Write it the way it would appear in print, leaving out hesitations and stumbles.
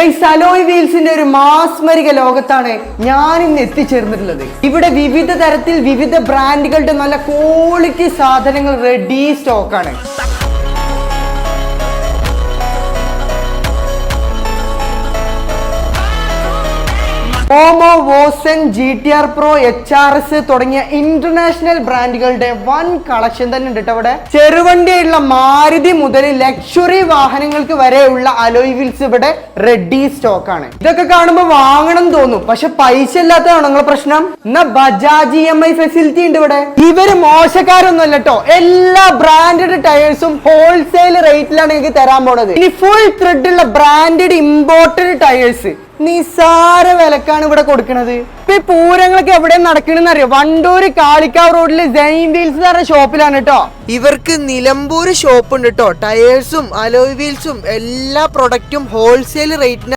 Guys, alloy വീൽസിന്റെ ഒരു മാസ്മരിക ലോകത്താണ് ഞാൻ ഇന്ന് എത്തിച്ചേർന്നിട്ടുള്ളത്. ഇവിടെ വിവിധ തരത്തിൽ വിവിധ ബ്രാൻഡുകളുടെ നല്ല ക്വാളിറ്റി സാധനങ്ങൾ റെഡി സ്റ്റോക്കാണ്. ഓമോ, വോസൻ, GTR Pro, HRS തുടങ്ങിയ ഇന്റർനാഷണൽ ബ്രാൻഡുകളുടെ വൻ കളക്ഷൻ തന്നെ ഉണ്ട് അവിടെ. ചെറുവണ്ടിയുള്ള മാരുതി മുതൽ ലക്ഷറി വാഹനങ്ങൾക്ക് വരെയുള്ള അലോയ് വീൽസ് ഇവിടെ റെഡി സ്റ്റോക്ക് ആണ്. ഇതൊക്കെ കാണുമ്പോൾ വാങ്ങണം തോന്നും, പക്ഷെ പൈസ ഇല്ലാത്തതാണോ നിങ്ങളെ പ്രശ്നം? എന്നാ ബജാജ് EMI ഫെസിലിറ്റി ഉണ്ട് ഇവിടെ. ഇവര് മോശക്കാരൊന്നുമല്ല കേട്ടോ, എല്ലാ ബ്രാൻഡഡ് ടയേഴ്സും ഹോൾസെയിൽ റേറ്റിലാണ് നിങ്ങൾക്ക് തരാൻ പോണത്. ഇനി ഫുൾ ത്രെഡ് ഉള്ള ബ്രാൻഡഡ് ഇമ്പോർട്ടഡ് ടയേഴ്സ് നിസാര വിലക്കാണ് ഇവിടെ കൊടുക്കുന്നത്. ഇപ്പൊ ഈ പൂരങ്ങളൊക്കെ എവിടെ നടക്കണെന്ന് അറിയോ? വണ്ടൂര് കാളിക്കാവ് റോഡില് ജൈൻ വീൽസ് എന്ന് പറഞ്ഞ ഷോപ്പിലാണ് കേട്ടോ. ഇവർക്ക് നിലമ്പൂര് ഷോപ്പ് ഉണ്ട് കേട്ടോ. ടയേഴ്സും അലോയ് വീൽസും എല്ലാ പ്രൊഡക്റ്റും ഹോൾസെയിൽ റേറ്റിന്